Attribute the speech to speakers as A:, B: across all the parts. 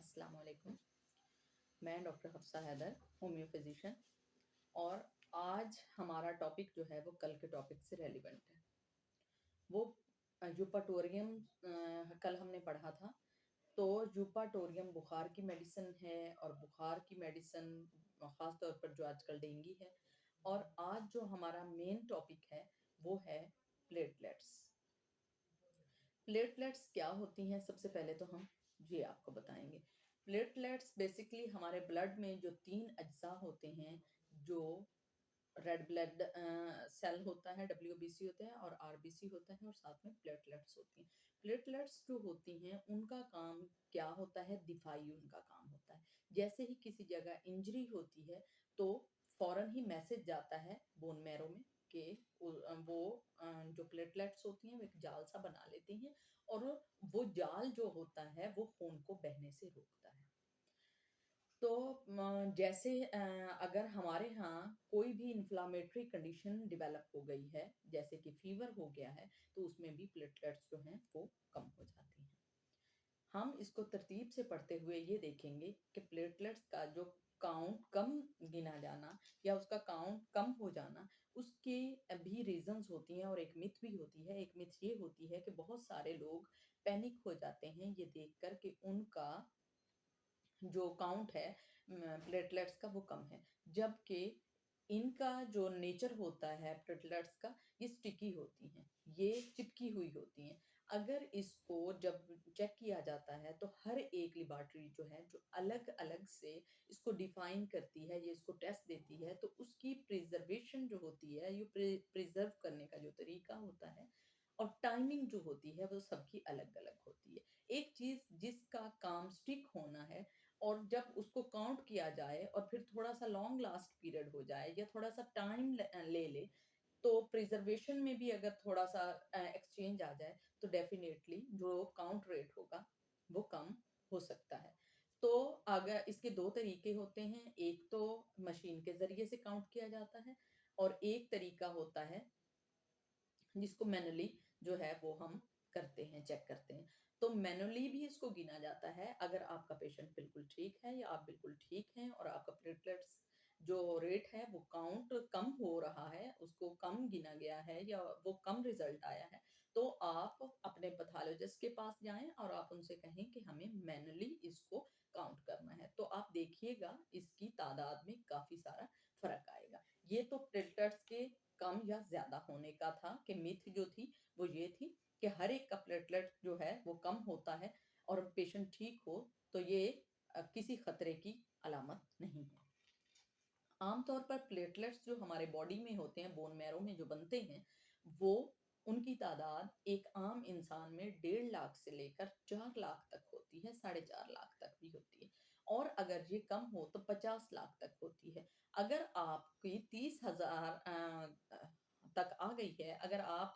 A: अस्सलाम वालेकुम। मैं doctor Hafsa Haider, homeo physician. और आज हमारा टॉपिक जो है वो कल के टॉपिक से रेलिवेंट है। वो यूपाटोरियम कल हमने पढ़ा था। तो यूपाटोरियम बुखार की मेडिसिन है, और बुखार की मेडिसिन ख़ास तौर पर जो आजकल डेंगू है। और आज जो हमारा मेन टॉपिक है वो है प्लेटलेट्स। प्लेटलेट्स क्या होती हैं, सबसे पहले तो हम ये आपको बताएंगे। प्लेटलेट्स बेसिकली हमारे ब्लड में जो 3 अज्जा होते हैं, जो रेड ब्लड सेल होता है, डब्ल्यूबीसी होता है, और आरबीसी होता है, और साथ में प्लेटलेट्स होती हैं। प्लेटलेट्स जो होती हैं उनका काम क्या होता है, दिफाई उनका काम होता है। जैसे ही किसी जगह इंजरी होती है तो फौरन ही मैसेज जाता है बोन मैरो में कि वो जो प्लेटलेट्स होती हैं वो एक जाल सा बना लेती हैं, और वो जाल जो होता है वो खून को बहने से रोकता है। तो जैसे अगर हमारे यहाँ कोई भी इन्फ्लामेटरी कंडीशन डेवलप हो गई है, जैसे कि फीवर हो गया है, तो उसमें भी प्लेटलेट्स जो हैं वो कम हो जाती हैं। हम इसको तरतीब से पढ़ते हुए ये देखेंगे कि प्लेटलेट्स का जो काउंट कम गिना जाना या उसका काउंट कम हो जाना, उसके भी रीजंस होती हैं, और एक मिथ भी होती है। एक मिथ ये होती है कि बहुत सारे लोग पैनिक हो जाते हैं ये देखकर कि उनका जो काउंट है प्लेटलेट्स का वो कम है, जबकि इनका जो नेचर होता है प्लेटलेट्स का, ये स्टिकी होती हैं, ये चिपकी हुई होती हैं। अगर इसको जब चेक किया जाता है तो हर एक लेबोरेटरी जो है, जो अलग अलग से इसको डिफाइन करती है, ये इसको टेस्ट देती है, तो उसकी प्रिजर्वेशन जो होती है, ये प्रिजर्व करने का जो तरीका होता है और टाइमिंग जो होती है वो सबकी अलग अलग होती है। एक चीज जिसका काम स्टिक होना है, और जब उसको काउंट किया जाए और फिर थोड़ा सा लॉन्ग लास्ट पीरियड हो जाए या थोड़ा सा टाइम ले ले, तो प्रिजर्वेशन में भी अगर थोड़ा सा एक्सचेंज आ जाए, तो डेफिनेटली जो काउंट रेट होगा वो कम हो सकता है। तो अगर इसके दो तरीके होते हैं, एक तो मशीन के जरिए से काउंट किया जाता है, और एक तरीका होता है जिसको मैनुअली जो है वो हम करते हैं, चेक करते हैं। तो मैनुअली भी इसको गिना जाता है अगर आपका पेशेंट बिल्कुल ठीक है या आप बिल्कुल ठीक हैं, और आपका प्लेटलेट्स जो रेट है वो काउंट कम हो रहा है, उसको कम गिना गया है या वो कम रिजल्ट आया है, तो आप अपने पैथोलॉजिस्ट के पास जाएं और आप उनसे कहें कि हमें मैनुअली इसको काउंट करना है। तो आप देखिएगा इसकी तादाद में काफी सारा फर्क आएगा। ये तो प्लेटलेट्स के कम या ज्यादा होने का था, कि मिथ जो थी वो ये थी कि हर एक का प्लेटलेट जो है वो कम होता है और पेशेंट ठीक हो, तो ये किसी खतरे की अलामत नहीं है। आमतौर पर प्लेटलेट्स जो हमारे बॉडी में होते हैं, बोन मैरो में जो बनते हैं, वो उनकी तादाद एक आम इंसान में 1.5 लाख से लेकर 4 लाख तक होती है, 4.5 लाख तक भी होती है, और अगर ये कम हो तो 50 लाख तक होती है। अगर आपकी 30,000 तक आ गई है, अगर आप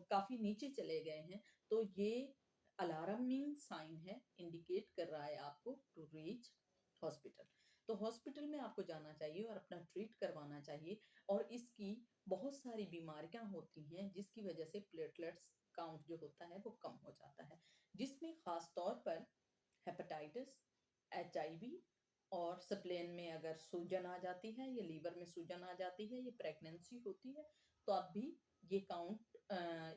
A: काफी नीचे चले गए हैं, तो ये अलार्मिंग साइन है, इंडिकेट कर रहा है आपको टू रीच हॉस्पिटल। तो हॉस्पिटल में आपको जाना चाहिए और अपना ट्रीट करवाना चाहिए। और इसकी बहुत सारी बीमारियां होती हैं जिसकी वजह से प्लेटलेट्स काउंट जो होता है वो कम हो जाता है, जिसमें खास तौर पर हेपेटाइटिस, एचआईवी, और स्प्लेन में अगर सूजन आ जाती है, या लीवर में सूजन आ जाती है, ये प्रेगनेंसी होती है, तो अब भी ये काउंट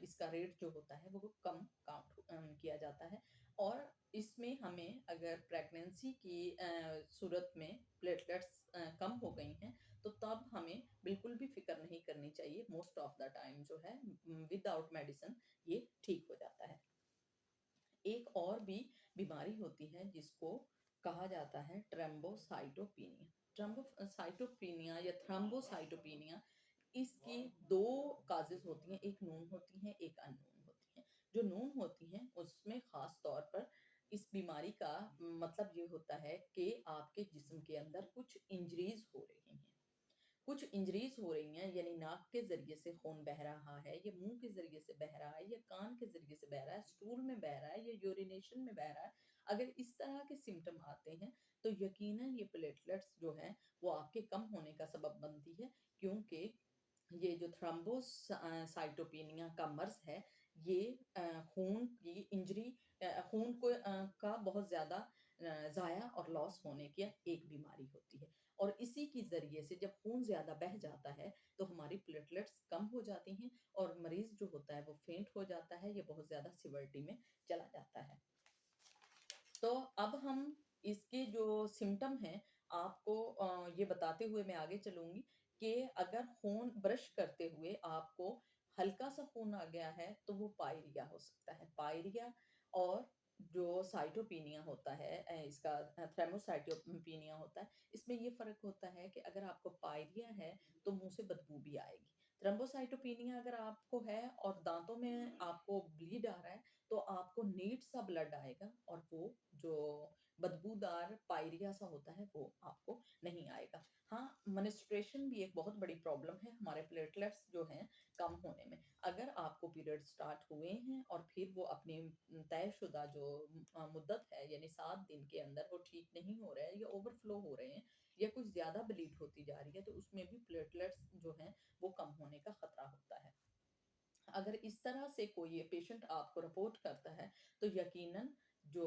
A: इसका रेट जो होता है वो कम काउंट किया जाता है। और इसमें हमें अगर प्रेगनेंसी की सूरत में प्लेटलेट्स कम हो गई हैं, तो तब हमें बिल्कुल भी फिक्र नहीं करनी चाहिए। मोस्ट ऑफ द टाइम जो है विदाउट मेडिसिन ये ठीक हो जाता है। एक और भी बीमारी होती है जिसको कहा जाता है ट्रम्बोसाइटोपिनिया। ट्रम्बोसाइटोपिनिया या थ्रम्बोसाइटोपिनिया, इसकी दो काजेज होती हैं, एक नून होती हैं, एक अननून होती हैं। जो नून होती हैं उसमें खास तौर पर इस बीमारी का मतलब ये होता है कि आपके जिस्म के अंदर कुछ इंजरीज हो रही हैं। कुछ इंजरीज हो रही हैं, यानी नाक के जरिए से खून बह रहा है, या मुंह के जरिए से बह रहा है, या कान के जरिए से बह रहा है, स्टूल में बह रहा है, या यूरिनेशन में बह रहा है। अगर इस तरह के सिम्टम आते हैं तो यकीनन ये प्लेटलेट्स जो है वो आपके कम होने का सबब बनती है, क्योंकि ये जो थ्रम्बोसाइटोपिनिया का मर्ज है, ये खून की इंजरी, खून को का बहुत ज्यादा ज़ाया और लॉस होने की एक बीमारी होती है। और इसी के ज़रिए से जब खून ज़्यादा बह जाता है, तो हमारी प्लेटलेट्स कम हो जाती हैं और मरीज़ जो होता है वो फेंट हो जाता है या बहुत ज़्यादा सीवियरिटी में चला जाता है। तो अब हम इसके जो सिम्पटम हैं आपको ये बताते हुए मैं आगे चलूँगी कि अगर खून ब्रश करते हुए आपको हल्का-सा खून आ गया है, तो वो पायरिया हो सकता है। पायरिया और जो साइटोपिनिया होता है इसका थ्रेमोसाइटोपिनिया होता है, इसमें ये फ़र्क होता है कि अगर आपको पायरिया है, तो मुँह से बदबू भी आएगी। थ्रोम्बोसाइटोपिनिया अगर आपको है और दाँतों में आपको ब्लीड आ रहा है, तो आपको नीट सा ब्लड आएगा और वो जो बदबूदार पायरिया सा होता है वो आपको नहीं आएगा। हाँ, मेंस्ट्रुएशन भी एक बहुत बड़ी प्रॉब्लम है हमारे प्लेटलेट्स जो हैं कम होने में। अगर आपको पीरियड स्टार्ट हुए हैं और फिर वो अपनी तयशुदा जो मुद्दत है यानी 7 दिन के अंदर वो ठीक नहीं हो रहा है या ओवरफ्लो हो रहे हैं या कुछ ज़्यादा ब्लीड होती जा रही है, तो उसमें भी प्लेटलेट्स जो हैं वो कम होने का खतरा होता है। अगर इस तरह से कोई ये पेशेंट आपको रिपोर्ट करता है, तो यकीनन जो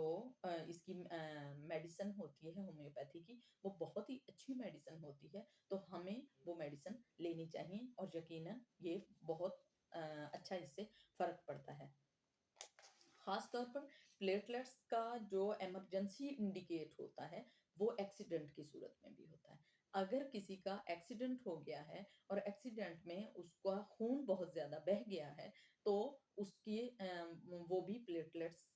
A: इसकी मेडिसिन होती है होम्योपैथी की, वो बहुत ही अच्छी मेडिसिन होती है, तो हमें वो मेडिसिन लेनी चाहिए और यकीनन ये बहुत अच्छा इससे फ़र्क पड़ता है। ख़ास तौर पर प्लेटलेट्स का जो इमरजेंसी इंडिकेट होता है, वो एक्सीडेंट की सूरत में भी होता है। अगर किसी का एक्सीडेंट हो गया है और एक्सीडेंट में उसका खून बहुत ज़्यादा बह गया है, तो उसकी वो भी प्लेटलेट्स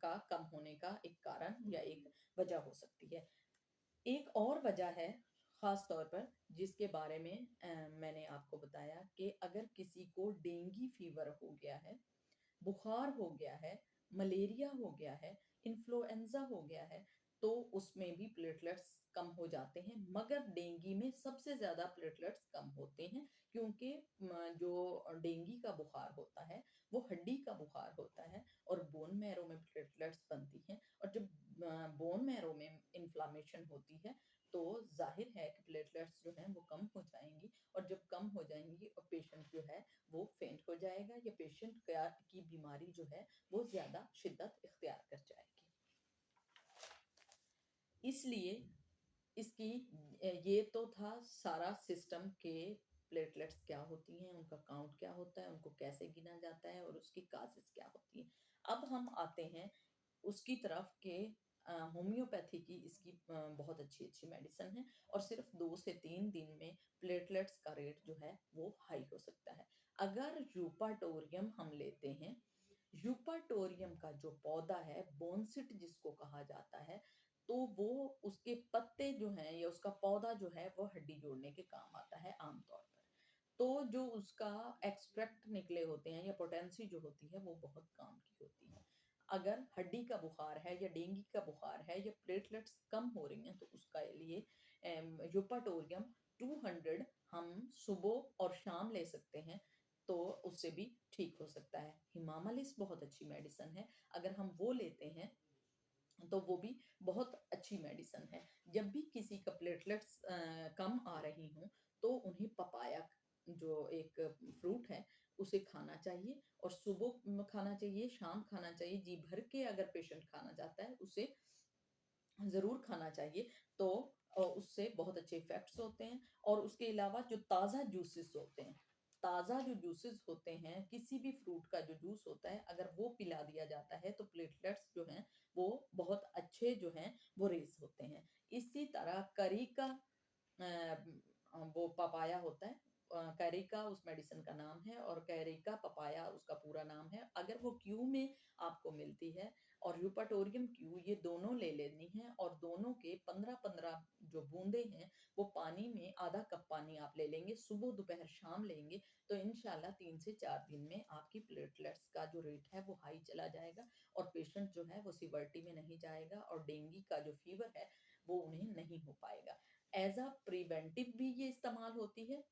A: का कम होने का एक कारण या एक वजह हो सकती है। एक और वजह है ख़ास तौर पर जिसके बारे में मैंने आपको बताया कि अगर किसी को डेंगी फ़ीवर हो गया है, बुखार हो गया है, मलेरिया हो गया है, इन्फ्लुएंज़ा हो गया है, तो उसमें भी प्लेटलेट्स कम हो जाते हैं। मगर डेंगी में सबसे ज़्यादा प्लेटलेट्स कम होते हैं क्योंकि जो डेंगी का बुखार होता है, वो हड्डी का बुखार होता है और बोन मैरो में प्लेटलेट्स बनती हैं और जब बोन मैरो में इन्फ्लेमेशन होती है, तो ज़ाहिर है कि प्लेटलेट्स जो हैं वो कम हो जाएँगी और जब कम हो जाएँगी और पेशेंट जो है वो फेंट हो जाएगा या पेशेंट का की बीमारी जो है वो ज़्यादा शिद्दत इख्तियार कर जाएगी। इसलिए इसकी ये तो था सारा सिस्टम के प्लेटलेट्स क्या होती हैं, उनका काउंट क्या होता है, उनको कैसे गिना जाता है और उसकी काज़ेज़ क्या होती हैं। अब हम आते हैं उसकी तरफ के होम्योपैथी की इसकी बहुत अच्छी-अच्छी मेडिसिन है और सिर्फ़ 2 से 3 दिन में प्लेटलेट्स का रेट जो है वो हाई हो सकता है। अगर यूपाटोरियम हम लेते हैं, यूपाटोरियम का जो पौधा है, बोनसिट जिसको कहा जाता है, तो वो उसके पत्ते जो हैं या उसका पौधा जो है वो हड्डी जोड़ने के काम आता है आम तौर पर। तो जो उसका एक्सट्रैक्ट निकले होते हैं या पोटेंसी जो होती है वो बहुत काम की होती है। अगर हड्डी का बुखार है या डेंगू का बुखार है या प्लेटलेट्स कम हो रही हैं तो उसका लिए यूपाटोरियम 200 हम सुबह और शाम ले सकते हैं तो उससे भी ठीक हो सकता है। हिमामालिस बहुत अच्छी मेडिसिन है, अगर हम वो लेते हैं तो वो भी बहुत अच्छी मेडिसिन है। जब भी किसी का प्लेटलेट्स कम आ रही हों, तो उन्हें पपाया जो एक फ्रूट है, उसे खाना चाहिए और सुबह खाना चाहिए, शाम खाना चाहिए, जी भर के अगर पेशेंट खाना चाहता है, उसे ज़रूर खाना चाहिए। तो उससे बहुत अच्छे इफ़ेक्ट्स होते हैं और उसके अलावा जो ताज़ा जूसेस होते हैं, ताज़ा जो जूसेस होते हैं, किसी भी फ्रूट का जो जूस होता है, अगर वो पिला दिया जाता है, तो प्लेटलेट्स जो हैं, वो बहुत अच्छे जो हैं, वो रेज़ होते हैं। इसी तरह करी का वो पपाया होता है कैरिका उस मेडिसिन का नाम है और कैरिका पपाया उसका पूरा नाम है। अगर वो क्यू में आपको मिलती है और यूपाटोरियम क्यू ये दोनों ले लेनी है और दोनों के 15-15 जो बूंदे हैं, वो पानी में आधा कप पानी आप ले लेंगे, सुबह, दोपहर, शाम लेंगे, तो इंशाल्लाह 3 से 4 दिन में आपकी प्लेटलेट्स का जो रेट है, वो हाई चला जाएगा और पेशेंट जो है, वो सीवियरिटी में नहीं जाएगा और डेंगू का जो फीवर है, वो उन्हें नहीं हो पाएगा। एज़ अ प्रिवेंटिव भी ये इस्तेमाल होती है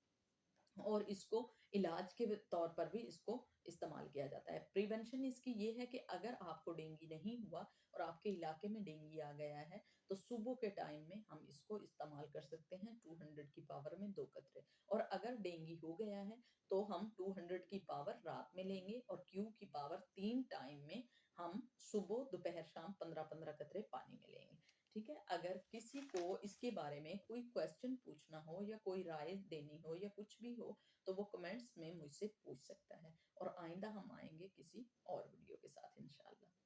A: और इसको इलाज के तौर पर भी इसको इस्तेमाल किया जाता है। प्रिवेंशन इसकी ये है कि अगर आपको डेंगू नहीं हुआ और आपके इलाके में डेंगू आ गया है, तो सुबह के टाइम में हम इसको इस्तेमाल कर सकते हैं 200 की पावर में 2 कतरे और अगर डेंगू हो गया है, तो हम 200 की पावर रात में लेंगे और क्यू की पावर 3 टाइम में हम सुबह दोपहर शाम 15-15 कतरे पानी में लेंगे। ठीक है? अगर किसी को इसके बारे में कोई क्वेश्चन पूछना हो या कोई राय देनी हो या कुछ भी हो, तो वो कमेंट्स में मुझसे पूछ सकता है। और आइंदा हम आएँगे किसी और वीडियो के साथ इंशाल्लाह।